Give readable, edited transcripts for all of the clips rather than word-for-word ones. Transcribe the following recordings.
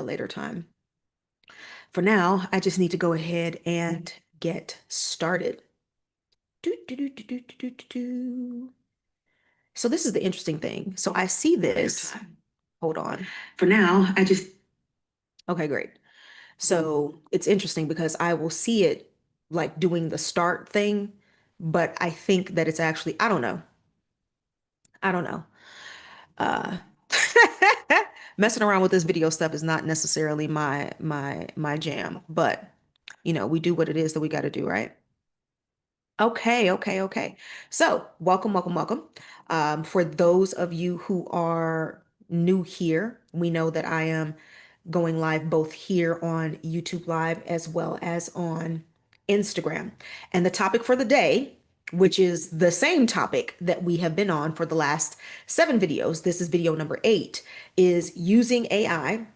a later time. For now, I just need to go ahead and get started. Do, do, do, do, do, do, do, do. So this is the interesting thing. So I see this. Hold on. For now, okay, great. So it's interesting because I will see it like doing the start thing, but I think that it's actually, I don't know. I don't know. Uh, Messing around with this video stuff is not necessarily my jam, but we do what it is that we got to do, right? Okay. So, welcome, welcome, welcome. For those of you who are new here, we know that I am going live both here on YouTube Live as well as on Instagram. And the topic for the day, which is the same topic that we have been on for the last 7 videos, this is video number 8, is using AI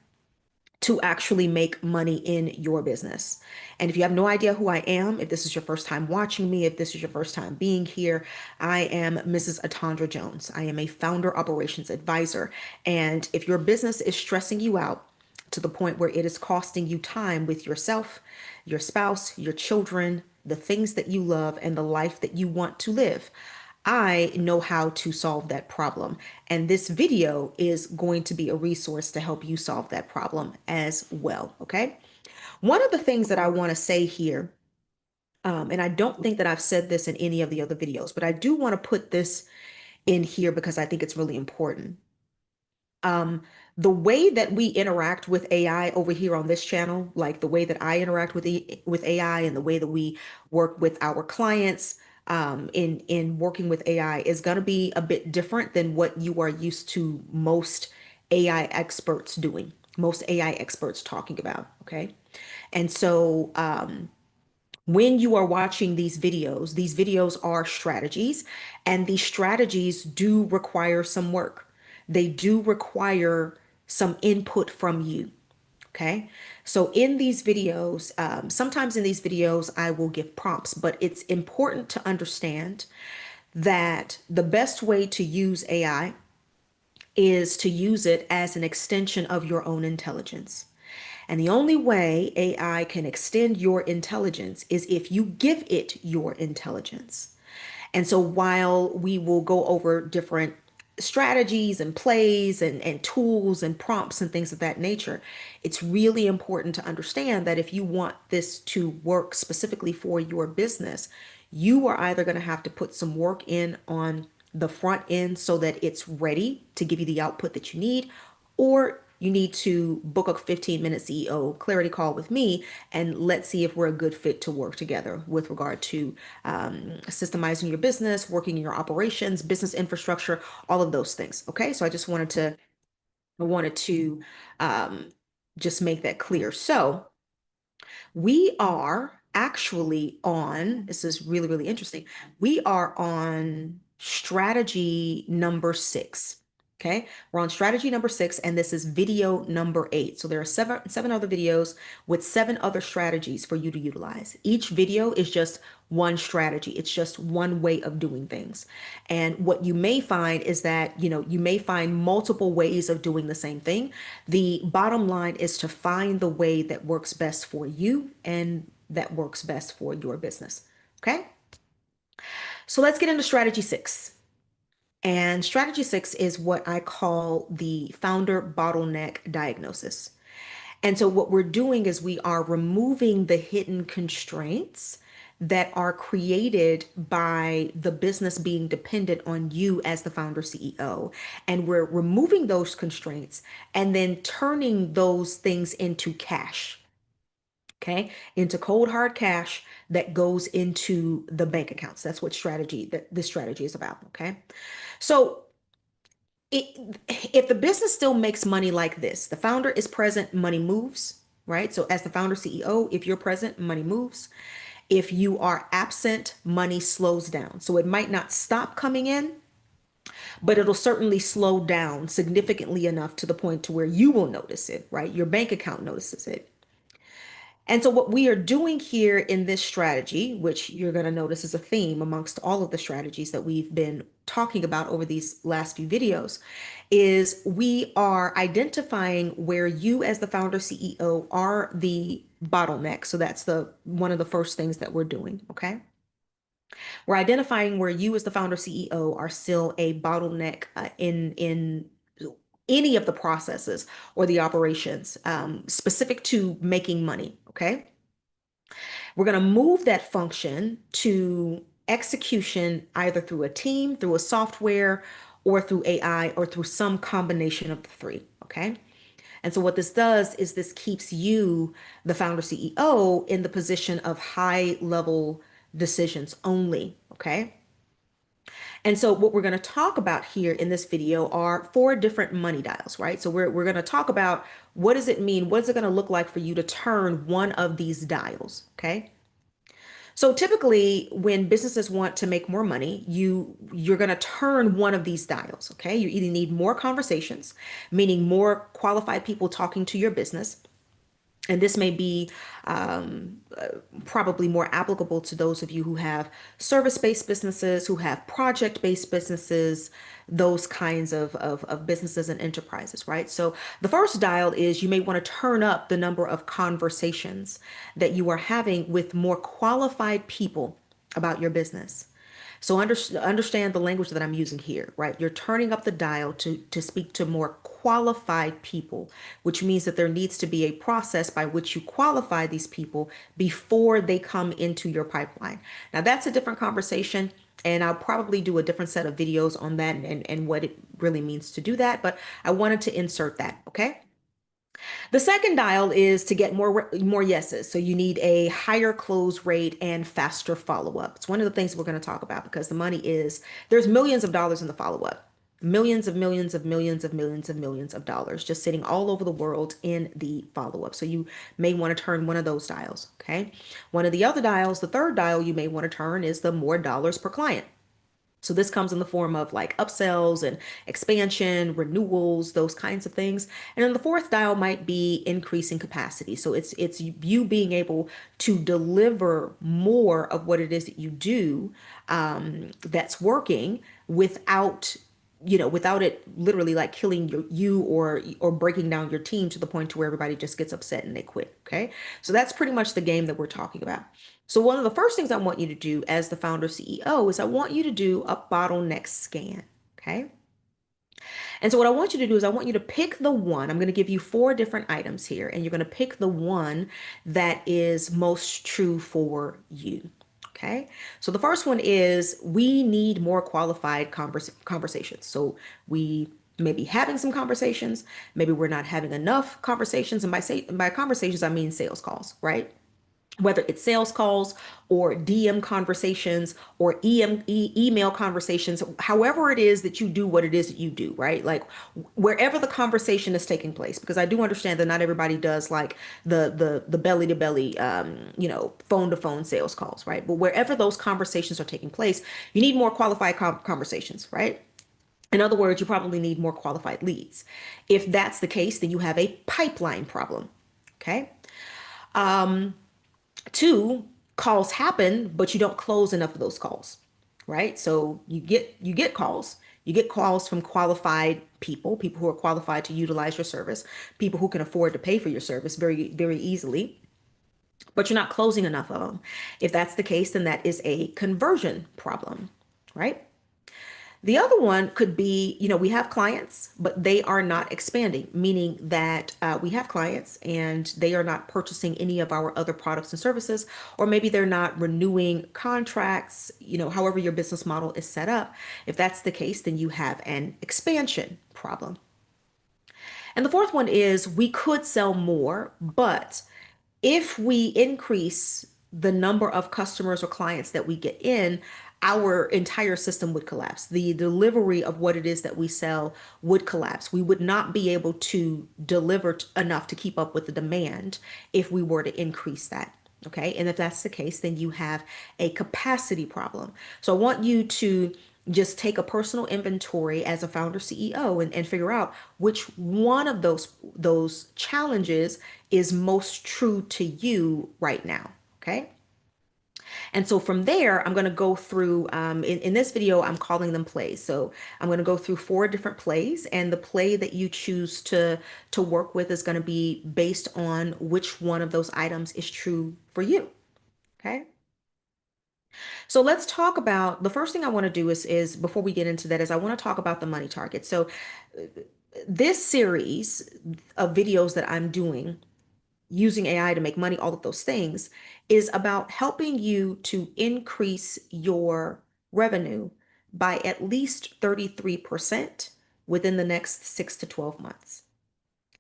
to actually make money in your business. And if you have no idea who I am, if this is your first time watching me, if this is your first time being here, I am Mrs. Atandra Jones. I am a founder operations advisor. And if your business is stressing you out to the point where it is costing you time with yourself, your spouse, your children, the things that you love, and the life that you want to live, I know how to solve that problem. And this video is going to be a resource to help you solve that problem as well. Okay. One of the things that I want to say here, and I don't think that I've said this in any of the other videos, but I do want to put this in here because I think it's really important. Um, the way that we interact with AI over here on this channel, like the way that I interact with AI and the way that we work with our clients in working with AI is going to be a bit different than what you are used to most AI experts doing, most AI experts talking about. Okay. And so when you are watching these videos are strategies, and these strategies do require some work. They do require some input from you. Okay. So in these videos, sometimes in these videos, I will give prompts, but it's important to understand that the best way to use AI is to use it as an extension of your own intelligence. And the only way AI can extend your intelligence is if you give it your intelligence. And so while we will go over different strategies and plays and tools and prompts and things of that nature, it's really important to understand that if you want this to work specifically for your business, you are either going to have to put some work in on the front end so that it's ready to give you the output that you need, or you need to book a 15-minute CEO clarity call with me, and let's see if we're a good fit to work together with regard to systemizing your business, working in your operations, business infrastructure, all of those things. Okay, so I wanted to um, just make that clear. So we are actually on, this is really, really interesting. We are on strategy number 6. Okay, we're on strategy number 6, and this is video number 8. So there are seven other videos with 7 other strategies for you to utilize. Each video is just one strategy. It's just one way of doing things. And what you may find is that, you may find multiple ways of doing the same thing. The bottom line is to find the way that works best for you and that works best for your business. Okay. So let's get into strategy 6. And strategy 6 is what I call the founder bottleneck diagnosis. And so what we're doing is we are removing the hidden constraints that are created by the business being dependent on you as the founder CEO. And we're removing those constraints and then turning those things into cash. Okay, into cold hard cash that goes into the bank accounts. That's what this strategy is about. Okay, so if the business still makes money like this, the founder is present, money moves, right? So as the founder CEO, if you're present, money moves. If you are absent, money slows down. So it might not stop coming in, but it'll certainly slow down significantly enough to the point to where you will notice it, right? Your bank account notices it. And so what we are doing here in this strategy, which you're going to notice is a theme amongst all of the strategies that we've been talking about over these last few videos, is we are identifying where you as the founder CEO are the bottleneck. So that's the one of the first things that we're doing, okay? We're identifying where you as the founder CEO are still a bottleneck in any of the processes or the operations specific to making money, okay? We're going to move that function to execution either through a team, through a software, or through AI, or through some combination of the three. Okay. And so what this does is this keeps you, the founder CEO, in the position of high level decisions only. Okay. And so what we're going to talk about here in this video are four different money dials, right? So we're going to talk about what does it mean? What is it going to look like for you to turn one of these dials? Okay. So typically when businesses want to make more money, you're going to turn one of these dials, okay? You either need more conversations, meaning more qualified people talking to your business, and this may be probably more applicable to those of you who have service-based businesses, who have project-based businesses, those kinds of businesses and enterprises, right? So the first dial is you may want to turn up the number of conversations that you are having with more qualified people about your business. So understand the language that I'm using here, right? You're turning up the dial to speak to more qualified people, which means that there needs to be a process by which you qualify these people before they come into your pipeline. Now, that's a different conversation, and I'll probably do a different set of videos on that and what it really means to do that, but I wanted to insert that, okay? The second dial is to get more yeses. So you need a higher close rate and faster follow-up. It's one of the things we're going to talk about because the money is there's millions of dollars in the follow-up. Millions of millions of millions of millions of millions of dollars just sitting all over the world in the follow-up. So you may want to turn one of those dials, okay? One of the other dials, the third dial you may want to turn is the more dollars per client. So this comes in the form of like upsells and expansion, renewals, those kinds of things. And then the fourth dial might be increasing capacity. So it's you being able to deliver more of what it is that you do that's working without without it literally like killing you or breaking down your team to the point to where everybody just gets upset and they quit. Okay. So that's pretty much the game that we're talking about. So one of the first things I want you to do as the founder CEO is I want you to do a bottleneck scan. Okay. And so what I want you to do is I want you to pick the one. I'm going to give you four different items here, and you're going to pick the one that is most true for you. Okay. So the first one is we need more qualified conversations. So we may be having some conversations. Maybe we're not having enough conversations. And by conversations, I mean sales calls, right? Whether it's sales calls or DM conversations or email conversations, however it is that you do what it is that you do, right? Like wherever the conversation is taking place, because I do understand that not everybody does like the belly to belly, phone to phone sales calls, right? But wherever those conversations are taking place, you need more qualified conversations, right? In other words, you probably need more qualified leads. If that's the case, then you have a pipeline problem. Okay. Two, calls happen, but you don't close enough of those calls, right? So you get calls. You get calls from qualified people who are qualified to utilize your service, people who can afford to pay for your service very, very easily, but you're not closing enough of them. If that's the case, then that is a conversion problem, right? The other one could be, we have clients, but they are not expanding, meaning that we have clients and they are not purchasing any of our other products and services, or maybe they're not renewing contracts, however your business model is set up. If that's the case, then you have an expansion problem. And the fourth one is we could sell more, but if we increase the number of customers or clients that we get in, our entire system would collapse. The delivery of what it is that we sell would collapse. We would not be able to deliver enough to keep up with the demand if we were to increase that. Okay. And if that's the case, then you have a capacity problem. So I want you to just take a personal inventory as a founder CEO and figure out which one of those challenges is most true to you right now. Okay. And so from there, I'm going to go through, in this video, I'm calling them plays. So I'm going to go through 4 different plays, and the play that you choose to work with is going to be based on which one of those items is true for you. Okay. So let's talk about the first thing I want to do is before we get into that is I want to talk about the money target. So this series of videos that I'm doing using AI to make money, all of those things, is about helping you to increase your revenue by at least 33% within the next 6 to 12 months.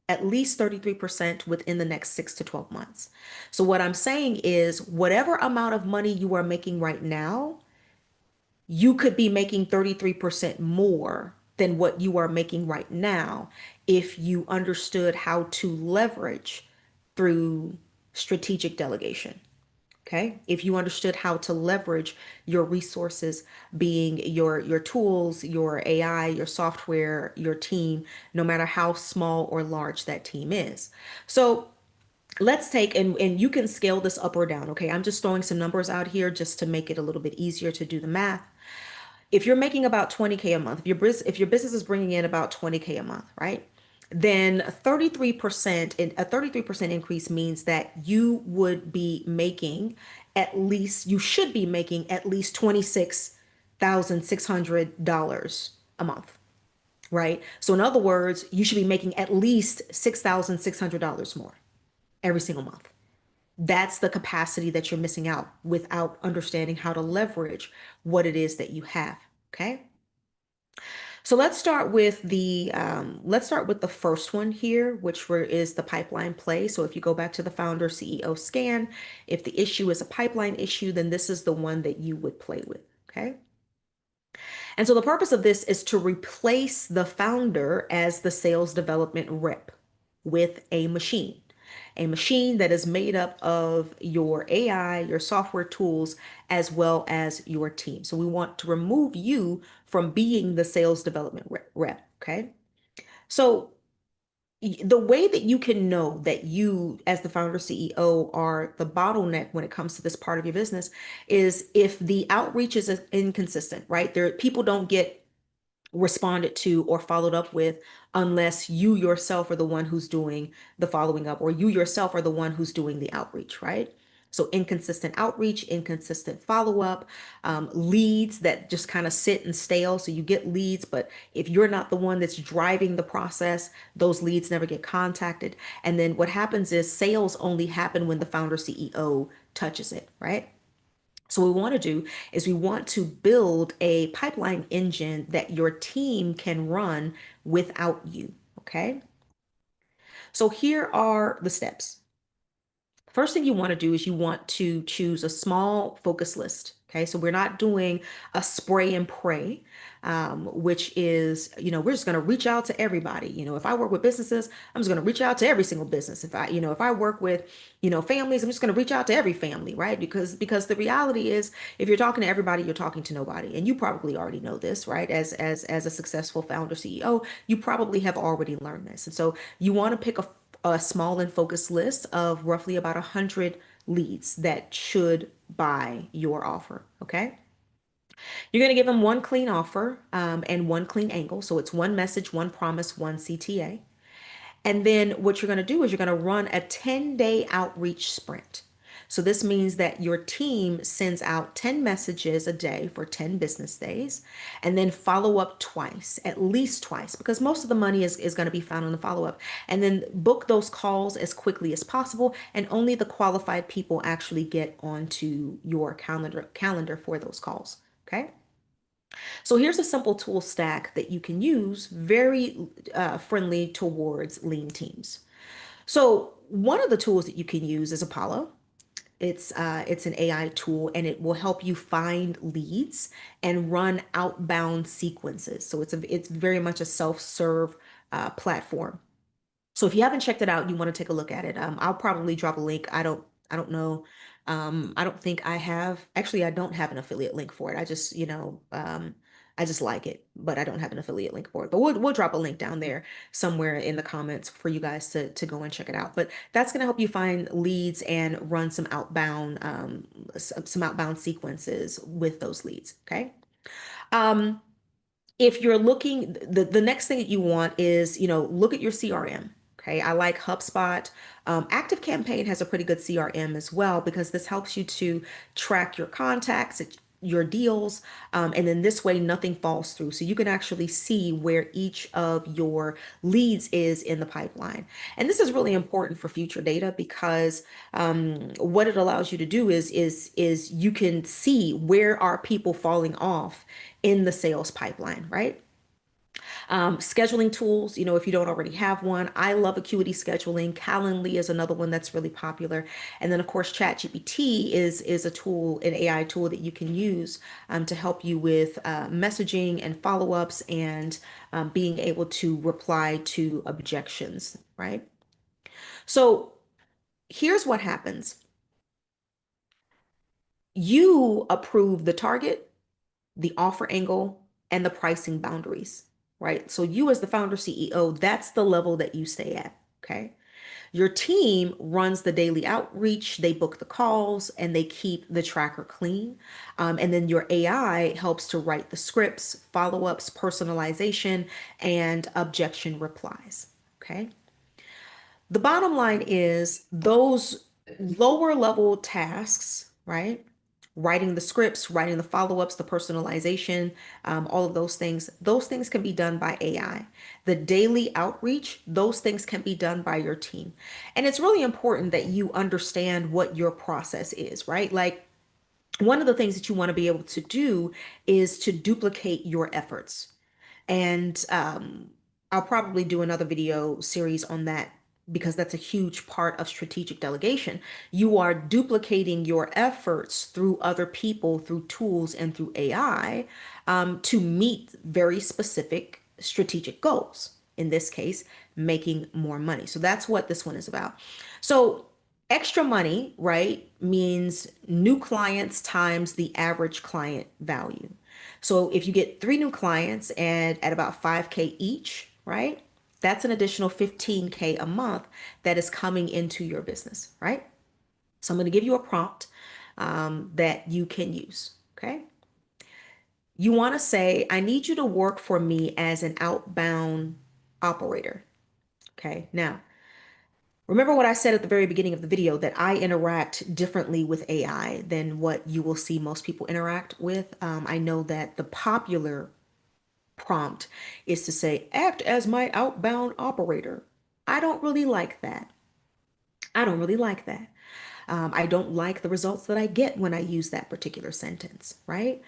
At least 33% within the next 6 to 12 months. So, what I'm saying is, whatever amount of money you are making right now, you could be making 33% more than what you are making right now if you understood how to leverage through strategic delegation. Okay. If you understood how to leverage your resources, being your tools, your AI, your software, your team, no matter how small or large that team is. So let's take and you can scale this up or down. Okay. I'm just throwing some numbers out here just to make it a little bit easier to do the math. If you're making about 20K a month, if your business is bringing in about 20K a month, right? Then 33% in a 33% increase means that you would be making you should be making at least $26,600 a month, right? So in other words, you should be making at least $6,600 more every single month. That's the capacity that you're missing out without understanding how to leverage what it is that you have. Okay. So let's start with the first one here, is the pipeline play. So if you go back to the founder CEO scan, if the issue is a pipeline issue, then this is the one that you would play with. Okay. And so the purpose of this is to replace the founder as the sales development rep with a machine that is made up of your AI, your software tools, as well as your team. So we want to remove you from being the sales development rep. Okay. So the way that you can know that you, as the founder CEO, are the bottleneck when it comes to this part of your business is if the outreach is inconsistent, right? People don't get responded to or followed up with unless you yourself are the one who's doing the following up, or you yourself are the one who's doing the outreach, right? So inconsistent outreach, inconsistent follow-up, leads that just kind of sit and stale. So you get leads, but if you're not the one that's driving the process, those leads never get contacted. And then what happens is sales only happen when the founder CEO touches it, right? So what we want to do is we want to build a pipeline engine that your team can run without you. Okay. So here are the steps. First thing you want to do is you want to choose a small focus list. Okay, so we're not doing a spray and pray, which is, we're just going to reach out to everybody. If I work with businesses, I'm just going to reach out to every single business. If I work with, families, I'm just going to reach out to every family, right? Because the reality is, if you're talking to everybody, you're talking to nobody, and you probably already know this, right? As a successful founder CEO, you probably have already learned this, and so you want to pick a small and focused list of roughly about 100 leads that should buy your offer. Okay. You're going to give them one clean offer and one clean angle. So it's one message, one promise, one CTA. And then what you're going to do is you're going to run a 10-day outreach sprint. So this means that your team sends out 10 messages a day for 10 business days, and then follow up twice, at least twice, because most of the money is going to be found on the follow up. And then book those calls as quickly as possible, and only the qualified people actually get onto your calendar for those calls. Okay. So here's a simple tool stack that you can use, very friendly towards lean teams. So one of the tools that you can use is Apollo. It's an AI tool, and it will help you find leads and run outbound sequences. So it's very much a self-serve platform. So if you haven't checked it out, you want to take a look at it. I'll probably drop a link. I don't know. I don't think I have. Actually, I don't have an affiliate link for it. I just, I just like it, but I don't have an affiliate link for it. But we'll drop a link down there somewhere in the comments for you guys to go and check it out. But that's going to help you find leads and run some outbound sequences with those leads. Okay. Um, if you're looking, the next thing that you want is, look at your CRM. Okay. I like HubSpot. ActiveCampaign has a pretty good CRM as well because this helps you to track your contacts, your deals, and then this way nothing falls through. So you can actually see where each of your leads is in the pipeline. And this is really important for future data because what it allows you to do is you can see where are people falling off in the sales pipeline, right? Scheduling tools, if you don't already have one, I love Acuity Scheduling. Calendly is another one that's really popular. And then, of course, ChatGPT is a tool, an AI tool that you can use to help you with messaging and follow-ups and being able to reply to objections, right? So here's what happens. You approve the target, the offer angle, and the pricing boundaries, right? So you as the founder CEO, that's the level that you stay at, okay? Your team runs the daily outreach, they book the calls, and they keep the tracker clean. And then your AI helps to write the scripts, follow-ups, personalization, and objection replies, okay? The bottom line is those lower level tasks, right? Writing the scripts, writing the follow-ups, the personalization, all of those things can be done by AI. The daily outreach, those things can be done by your team. And it's really important that you understand what your process is, right? Like one of the things that you want to be able to do is to duplicate your efforts. And I'll probably do another video series on that because that's a huge part of strategic delegation. You are duplicating your efforts through other people, through tools, and through AI to meet very specific strategic goals. In this case, making more money. So that's what this one is about. So extra money, right, means new clients times the average client value. So if you get three new clients and at about 5K each, right? That's an additional 15K a month that is coming into your business, right? So I'm going to give you a prompt that you can use, okay? You want to say, I need you to work for me as an outbound operator, okay? Now, remember what I said at the very beginning of the video that I interact differently with AI than what you will see most people interact with. I know that the popular prompt is to say, act as my outbound operator. I don't really like that. I don't really like that. I don't like the results that I get when I use that particular sentence, right?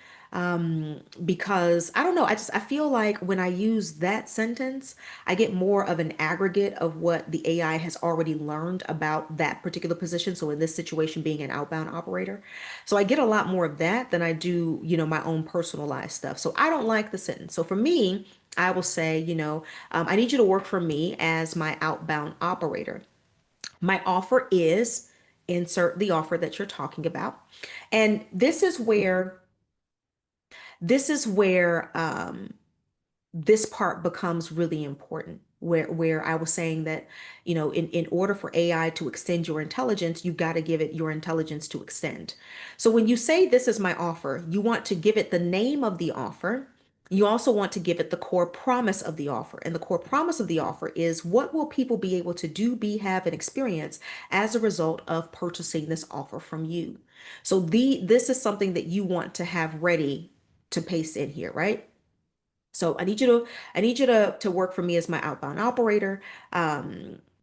Because I don't know, I feel like when I use that sentence, I get more of an aggregate of what the AI has already learned about that particular position. So in this situation, being an outbound operator. So I get a lot more of that than I do, my own personalized stuff. So I don't like the sentence. So for me, I will say, I need you to work for me as my outbound operator. My offer is, insert the offer that you're talking about. And this is where this part becomes really important. Where I was saying that, in order for AI to extend your intelligence, you've got to give it your intelligence to extend. So when you say this is my offer, you want to give it the name of the offer. You also want to give it the core promise of the offer. And the core promise of the offer is what will people be able to do, be, have, and experience as a result of purchasing this offer from you. So this is something that you want to have ready to paste in here, right? So I need you to work for me as my outbound operator.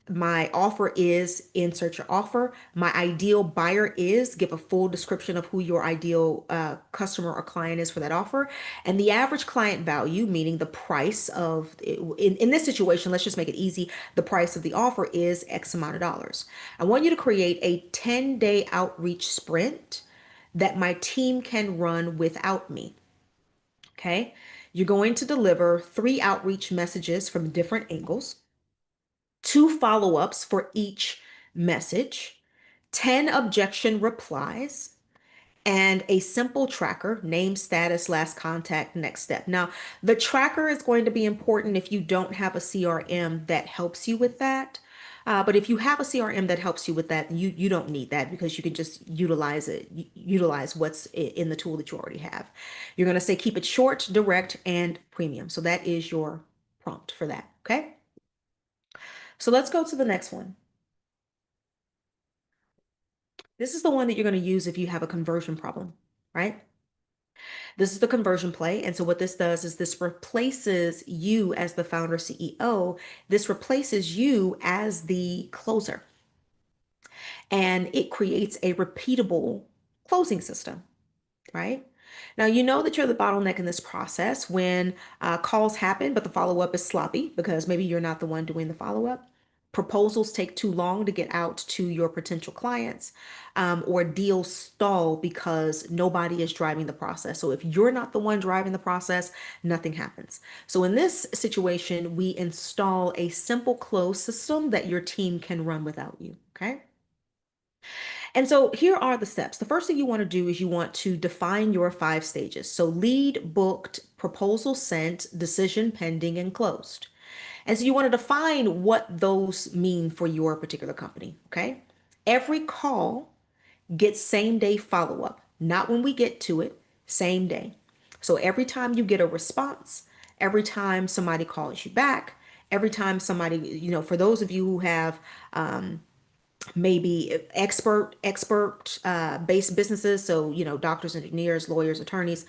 My offer is, insert your offer. My ideal buyer is, give a full description of who your ideal customer or client is for that offer. And the average client value, meaning the price of, in this situation, let's just make it easy. The price of the offer is X amount of dollars. I want you to create a 10-day outreach sprint that my team can run without me. Okay. You're going to deliver 3 outreach messages from different angles, 2 follow-ups for each message, 10 objection replies, and a simple tracker, name, status, last contact, next step. Now, the tracker is going to be important if you don't have a CRM that helps you with that. But if you have a CRM that helps you with that, you don't need that because you can just utilize it, utilize what's in the tool that you already have. You're going to say keep it short, direct, and premium. So that is your prompt for that. Okay. So let's go to the next one. This is the one that you're going to use if you have a conversion problem, right? This is the conversion play. And so what this does is this replaces you as the founder CEO. This replaces you as the closer, and it creates a repeatable closing system, right? Now, you know that you're the bottleneck in this process when calls happen, but the follow up is sloppy because maybe you're not the one doing the follow up. Proposals take too long to get out to your potential clients, or deals stall because nobody is driving the process. So, if you're not the one driving the process, nothing happens. So, in this situation, we install a simple close system that your team can run without you. Okay. And so here are the steps. The first thing you want to do is you want to define your 5 stages. So lead, booked, proposal sent, decision pending, and closed. And so you want to define what those mean for your particular company. Okay. Every call gets same day follow up, not when we get to it, same day. So every time you get a response, every time somebody calls you back, every time somebody, for those of you who have, maybe expert based businesses, so doctors, engineers, lawyers, attorneys.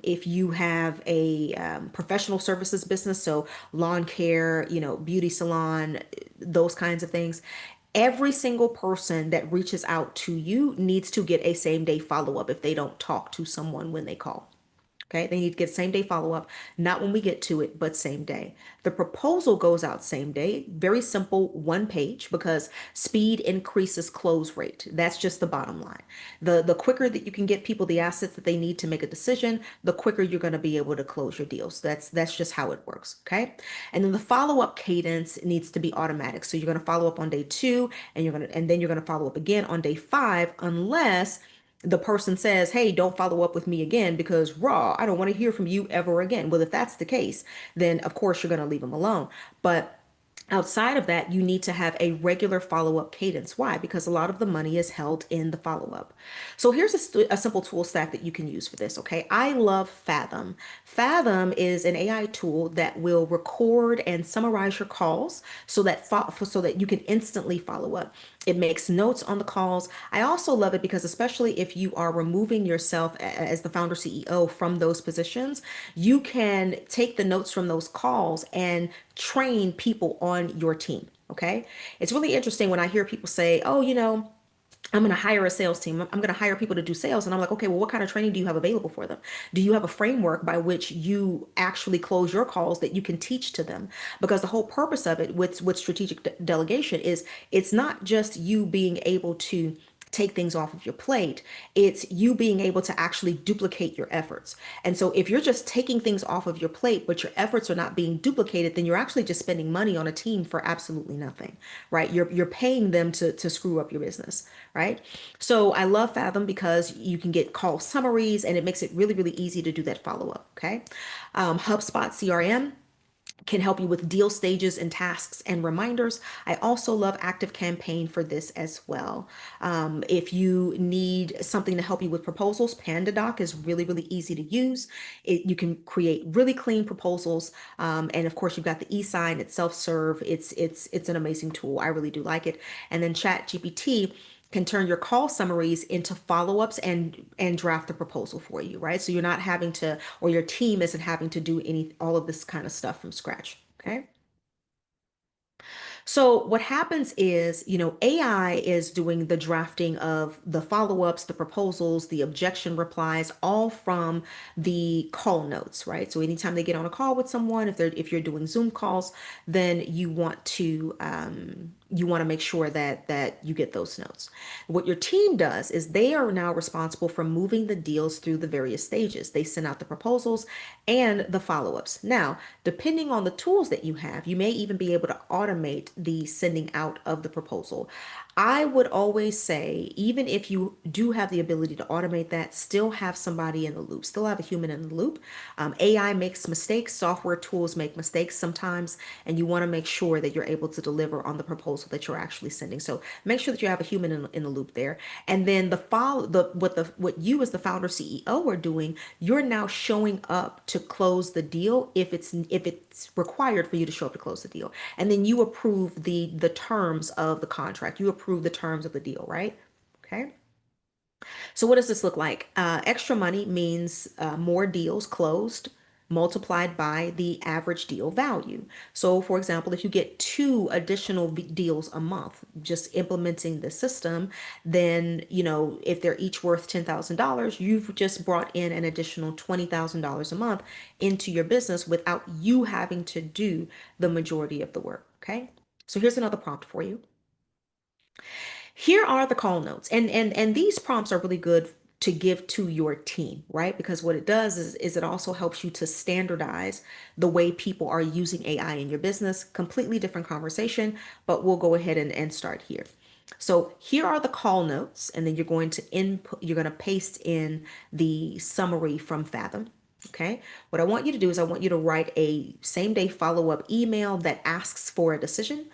If you have a professional services business, so lawn care, beauty salon, those kinds of things, every single person that reaches out to you needs to get a same day follow up if they don't talk to someone when they call. Okay, they need to get same day follow up, not when we get to it, but same day. The proposal goes out same day. Very simple, 1 page, because speed increases close rate. That's just the bottom line. The quicker that you can get people the assets that they need to make a decision, the quicker you're going to be able to close your deals. That's just how it works. Okay, and then the follow up cadence needs to be automatic. So you're going to follow up on day 2, and then you're going to follow up again on day 5, unless the person says, hey, don't follow up with me again because I don't want to hear from you ever again. Well, if that's the case, then of course you're going to leave them alone. But outside of that, you need to have a regular follow up cadence. Why? Because a lot of the money is held in the follow up. So here's a simple tool stack that you can use for this. Okay. I love Fathom. Fathom is an AI tool that will record and summarize your calls so that you can instantly follow up. It makes notes on the calls. I also love it because, especially if you are removing yourself as the founder CEO from those positions, you can take the notes from those calls and train people on your team. Okay. It's really interesting when I hear people say, oh, I'm going to hire a sales team. I'm going to hire people to do sales. And I'm like, okay, well, what kind of training do you have available for them? Do you have a framework by which you actually close your calls that you can teach to them? Because the whole purpose of it with strategic delegation is it's not just you being able to take things off of your plate. It's you being able to actually duplicate your efforts. And so if you're just taking things off of your plate, but your efforts are not being duplicated, then you're actually just spending money on a team for absolutely nothing, right? You're paying them to screw up your business, right? So I love Fathom because you can get call summaries and it makes it really, really easy to do that follow up. Okay. HubSpot CRM can help you with deal stages and tasks and reminders. I also love Active Campaign for this as well. If you need something to help you with proposals, PandaDoc is really, really easy to use. You can create really clean proposals. And of course, you've got the e-sign, it's self-serve. It's an amazing tool. I really do like it. And then ChatGPT can turn your call summaries into follow-ups and draft the proposal for you, right? So you're not having to, or your team isn't having to do all of this kind of stuff from scratch. Okay. So what happens is, AI is doing the drafting of the follow-ups, the proposals, the objection replies, all from the call notes, right? So anytime they get on a call with someone, if you're doing Zoom calls, then you want to you want to make sure that you get those notes. What your team does is they are now responsible for moving the deals through the various stages. They send out the proposals and the follow-ups. Now, depending on the tools that you have, you may even be able to automate the sending out of the proposal. I would always say, even if you do have the ability to automate that, still have somebody in the loop, still have a human in the loop. AI makes mistakes, software tools make mistakes sometimes, and you want to make sure that you're able to deliver on the proposal that you're actually sending. So make sure that you have a human in the loop there. And then what you as the founder CEO are doing, you're now showing up to close the deal if it's required for you to show up to close the deal. And then you approve the terms of the contract. You approve the terms of the deal, right? Okay. So what does this look like? Extra money means more deals closed multiplied by the average deal value. So for example, if you get two additional deals a month, just implementing the system, then, if they're each worth $10,000, you've just brought in an additional $20,000 a month into your business without you having to do the majority of the work. Okay. So here's another prompt for you. Here are the call notes, and these prompts are really good to give to your team, right? Because what it does is it also helps you to standardize the way people are using AI in your business. Completely different conversation, but we'll go ahead and start here. So here are the call notes, and then you're going to paste in the summary from Fathom. Okay. What I want you to do is I want you to write a same day follow up email that asks for a decision.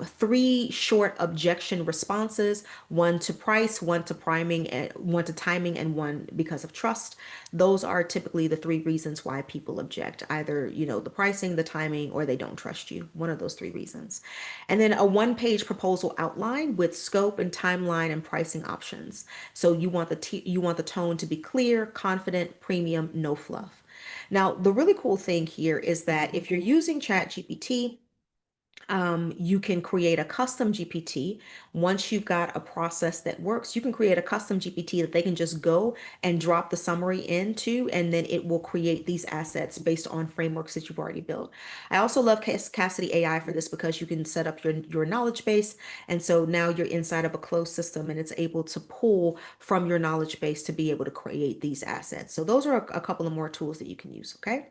Three short objection responses: one to price, one to priming, and one to timing, and one because of trust. Those are typically the three reasons why people object: either, the pricing, the timing, or they don't trust you. One of those three reasons. And then a one-page proposal outline with scope and timeline and pricing options. So you want the tone to be clear, confident, premium, no fluff. Now, the really cool thing here is that if you're using ChatGPT, you can create a custom GPT. Once you've got a process that works, you can create a custom GPT that they can just go and drop the summary into, and then it will create these assets based on frameworks that you've already built. I also love Cassidy AI for this because you can set up your knowledge base. And so now you're inside of a closed system and it's able to pull from your knowledge base to be able to create these assets. So those are a couple of more tools that you can use. Okay.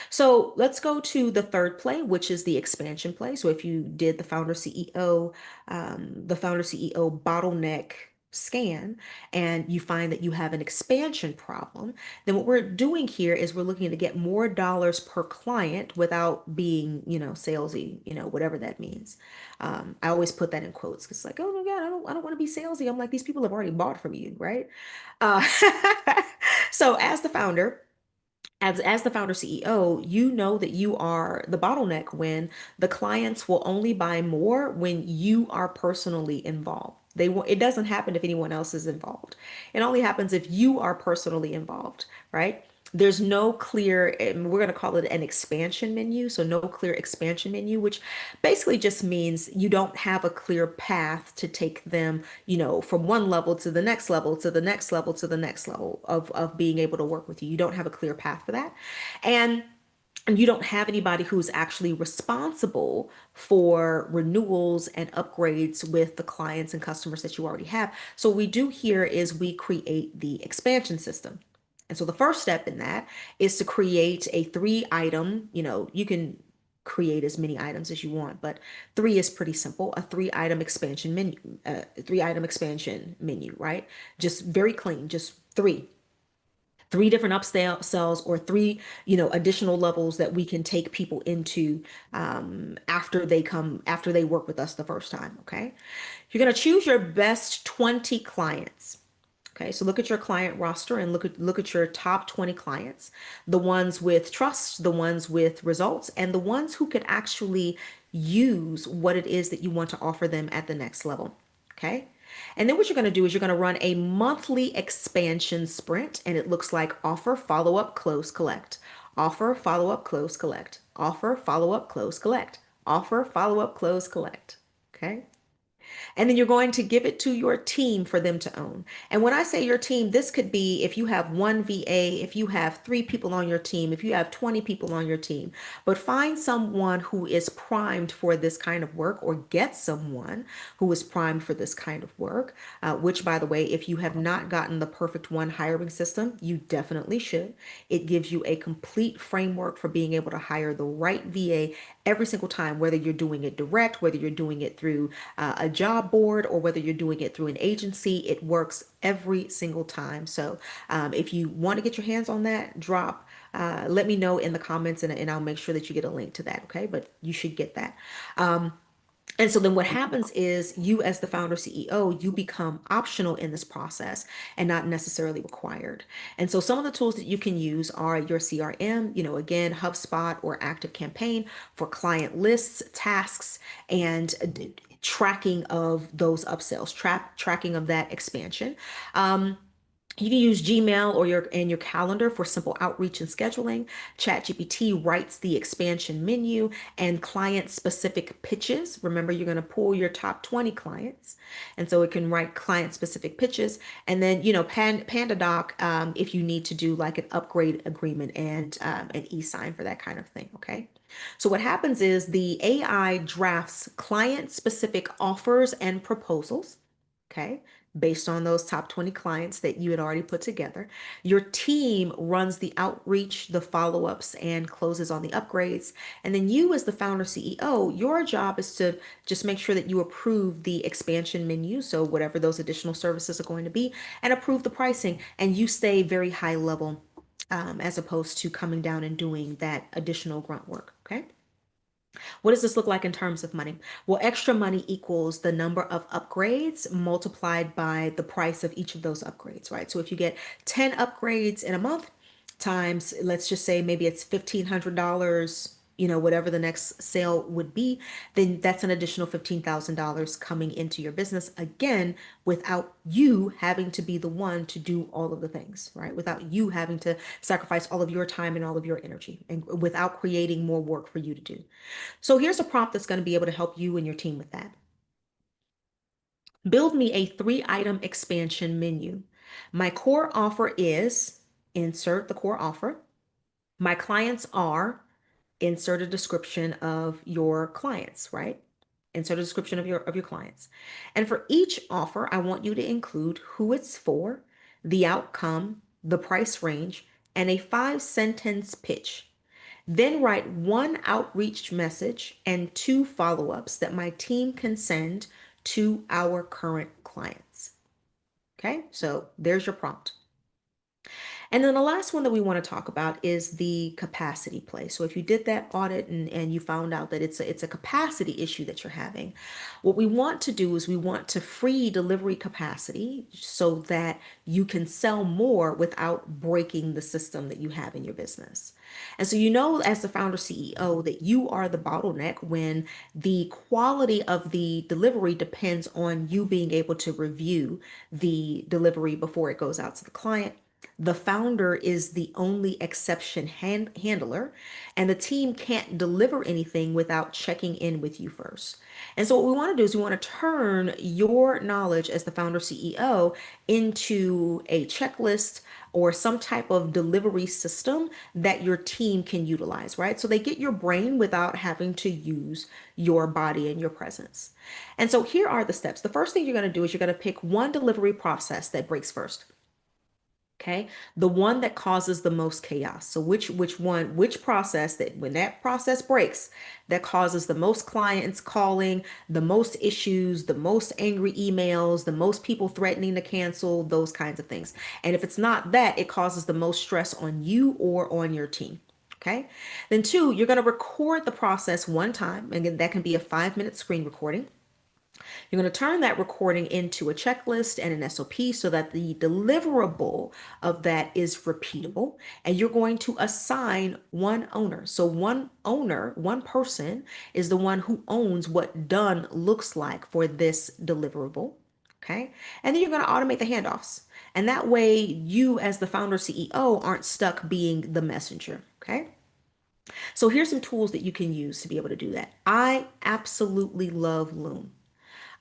So let's go to the third play, which is the expansion play. So if you did the founder CEO bottleneck scan, and you find that you have an expansion problem, then what we're doing here is we're looking to get more dollars per client without being, salesy, whatever that means. I always put that in quotes because, like, oh my God, I don't want to be salesy. I'm like, these people have already bought from you, right? Uh, so as the founder CEO, you know that you are the bottleneck when the clients will only buy more when you are personally involved. It doesn't happen if anyone else is involved. It only happens if you are personally involved, right? There's no clear, and we're going to call it an expansion menu. So no clear expansion menu, which basically just means you don't have a clear path to take them, from one level to the next level, to the next level, to the next level of being able to work with you. You don't have a clear path for that. And you don't have anybody who's actually responsible for renewals and upgrades with the clients and customers that you already have. So what we do here is we create the expansion system. And so the first step in that is to create a 3 item, you can create as many items as you want, but three is pretty simple. A 3 item expansion menu, right? Just very clean, just three different upsells or three, additional levels that we can take people into after they work with us the first time. Okay. You're going to choose your best 20 clients. Okay, so look at your client roster and look at your top 20 clients, the ones with trust, the ones with results, and the ones who could actually use what it is that you want to offer them at the next level. Okay. And then what you're going to do is you're going to run a monthly expansion sprint, and it looks like offer, follow up, close, collect. Offer, follow up, close, collect. Offer, follow up, close, collect. Offer, follow up, close, collect. Okay. And then you're going to give it to your team for them to own. And when I say your team, this could be if you have one VA, if you have three people on your team, if you have 20 people on your team. But find someone who is primed for this kind of work, or get someone who is primed for this kind of work, which, by the way, if you have not gotten the Perfect One hiring system, you definitely should. It gives you a complete framework for being able to hire the right VA every single time, whether you're doing it direct, whether you're doing it through a job board, or whether you're doing it through an agency. It works every single time. So if you want to get your hands on that, let me know in the comments, and I'll make sure that you get a link to that. Okay, but you should get that. And so then what happens is, you as the founder CEO, you become optional in this process and not necessarily required. And so some of the tools that you can use are your CRM, again, HubSpot or ActiveCampaign for client lists, tasks, and tracking of those upsells, tracking of that expansion. You can use Gmail or your calendar for simple outreach and scheduling. ChatGPT writes the expansion menu and client specific pitches. Remember, you're going to pull your top 20 clients. And so it can write client specific pitches. And then, PandaDoc, if you need to do like an upgrade agreement and an e-sign for that kind of thing. Okay. So what happens is the AI drafts client specific offers and proposals. Okay, based on those top 20 clients that you had already put together. Your team runs the outreach, the follow-ups, and closes on the upgrades. And then you, as the founder CEO, your job is to just make sure that you approve the expansion menu, so whatever those additional services are going to be, and approve the pricing. And you stay very high level, as opposed to coming down and doing that additional grunt work. Okay. What does this look like in terms of money? Well, extra money equals the number of upgrades multiplied by the price of each of those upgrades, right? So if you get 10 upgrades in a month times, let's just say maybe it's $1,500, whatever the next sale would be, then that's an additional $15,000 coming into your business, again, without you having to be the one to do all of the things, right? Without you having to sacrifice all of your time and all of your energy, and without creating more work for you to do. So here's a prompt that's going to be able to help you and your team with that. Build me a 3-item expansion menu. My core offer is, insert the core offer. My clients are, insert a description of your clients, right? Insert a description of your clients. And for each offer, I want you to include who it's for, the outcome, the price range, and a 5-sentence pitch. Then write 1 outreach message and 2 follow-ups that my team can send to our current clients. Okay, so there's your prompt. And then the last one that we want to talk about is the capacity play. So if you did that audit and you found out that it's a capacity issue that you're having, what we want to do is we want to free delivery capacity so that you can sell more without breaking the system that you have in your business. And so, as the founder CEO, that you are the bottleneck when the quality of the delivery depends on you being able to review the delivery before it goes out to the client. The founder is the only exception handler, and the team can't deliver anything without checking in with you first. And so, what we want to do is we want to turn your knowledge as the founder CEO into a checklist or some type of delivery system that your team can utilize, right? So they get your brain without having to use your body and your presence. And so, here are the steps. The first thing you're going to do is you're going to pick one delivery process that breaks first. Okay, the one that causes the most chaos. So which process, that when that process breaks, that causes the most clients calling, the most issues, the most angry emails, the most people threatening to cancel, those kinds of things. And if it's not that, it causes the most stress on you or on your team. Okay, then 2, you're going to record the process one time, and that can be a 5-minute screen recording. You're going to turn that recording into a checklist and an SOP so that the deliverable of that is repeatable. And you're going to assign one owner. So one owner, one person is the one who owns what done looks like for this deliverable. Okay. And then you're going to automate the handoffs. And that way you, as the founder CEO, aren't stuck being the messenger. Okay. So here's some tools that you can use to be able to do that. I absolutely love Loom.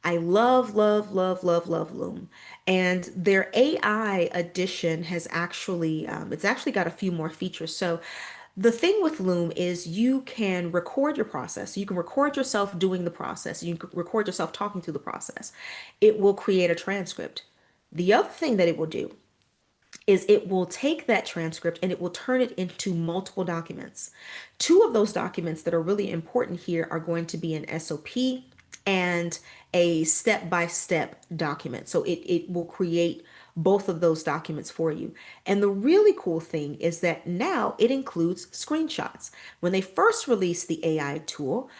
I love, love, love, love, love Loom. And their AI edition has actually, it's actually got a few more features. So the thing with Loom is you can record your process. You can record yourself doing the process. You can record yourself talking through the process. It will create a transcript. The other thing that it will do is it will take that transcript and it will turn it into multiple documents. Two of those documents that are really important here are going to be an SOP and a step-by-step document. So it will create both of those documents for you. And the really cool thing is that now it includes screenshots. When they first released the AI tool,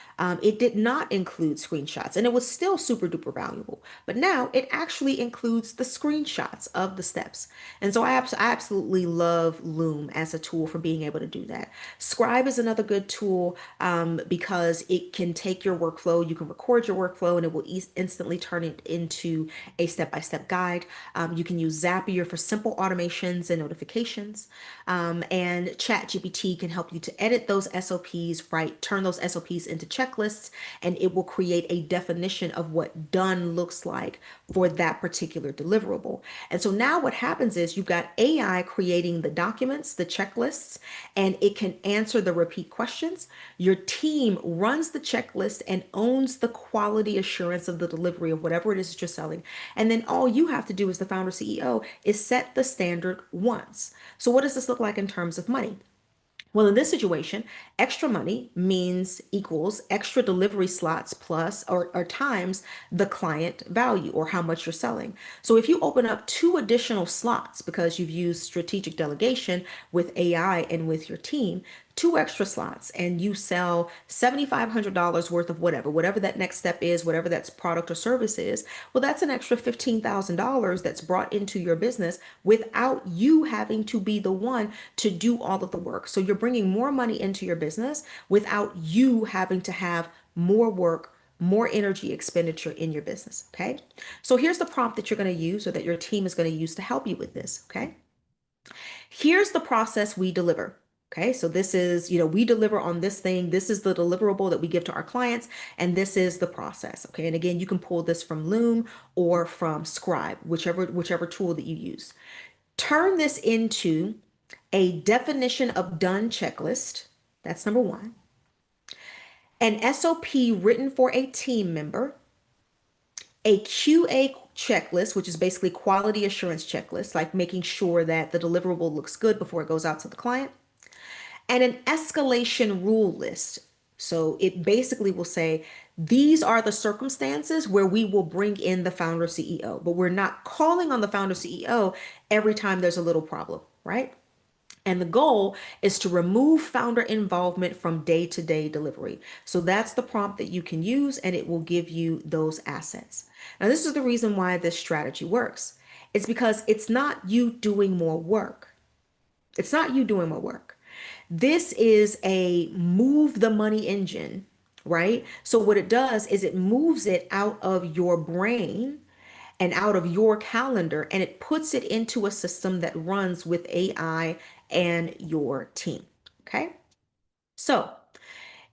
it did not include screenshots and it was still super duper valuable. But now it actually includes the screenshots of the steps. And so I absolutely love Loom as a tool for being able to do that. Scribe is another good tool because it can take your workflow, you can record your workflow, and it will instantly turn it into a step-by-step guide. You can use Zapier for simple automations and notifications. And ChatGPT can help you to edit those SOPs, right? Turn those SOPs into checklists, and it will create a definition of what done looks like for that particular deliverable. And so now what happens is you've got AI creating the documents, the checklists, and it can answer the repeat questions. Your team runs the checklist and owns the quality assurance of the delivery of whatever it is that you're selling. And then all you have to do as the founder CEO is set the standard once. So what does this look like in terms of money? Well, in this situation, extra money means equals extra delivery slots plus or times the client value or how much you're selling. So if you open up two additional slots because you've used strategic delegation with AI and with your team, two extra slots, and you sell $7,500 worth of whatever that next step is, whatever that's product or service is, well, that's an extra $15,000 that's brought into your business without you having to be the one to do all of the work. So you're bringing more money into your business without you having to have more work, more energy expenditure in your business. Okay. So here's the prompt that you're going to use or that your team is going to use to help you with this. Okay. Here's the process we deliver. Okay, so this is, we deliver on this thing. This is the deliverable that we give to our clients, and this is the process. Okay, and again, you can pull this from Loom or from Scribe, whichever tool that you use. Turn this into a definition of done checklist. That's number one. An SOP written for a team member, a QA checklist, which is basically quality assurance checklist, like making sure that the deliverable looks good before it goes out to the client, and an escalation rule list. So it basically will say, these are the circumstances where we will bring in the founder CEO, but we're not calling on the founder CEO every time there's a little problem, right? And the goal is to remove founder involvement from day-to-day delivery. So that's the prompt that you can use, and it will give you those assets. Now, this is the reason why this strategy works. It's because it's not you doing more work. It's not you doing more work. This is a move the money engine, right? So what it does is it moves it out of your brain and out of your calendar, and it puts it into a system that runs with AI and your team. Okay. So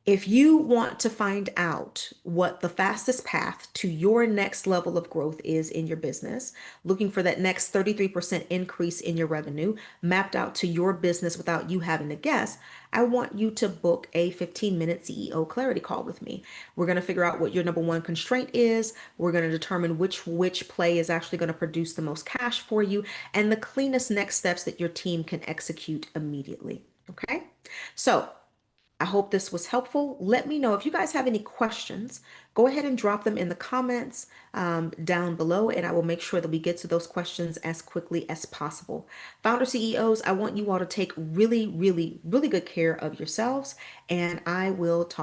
if you want to find out what the fastest path to your next level of growth is in your business, looking for that next 33% increase in your revenue mapped out to your business without you having to guess, I want you to book a 15-minute CEO clarity call with me. We're going to figure out what your number one constraint is. We're going to determine which play is actually going to produce the most cash for you and the cleanest next steps that your team can execute immediately. Okay. So I hope this was helpful. Let me know if you guys have any questions. Go ahead and drop them in the comments down below, and I will make sure that we get to those questions as quickly as possible. Founder CEOs, I want you all to take really, really, really good care of yourselves, and I will talk.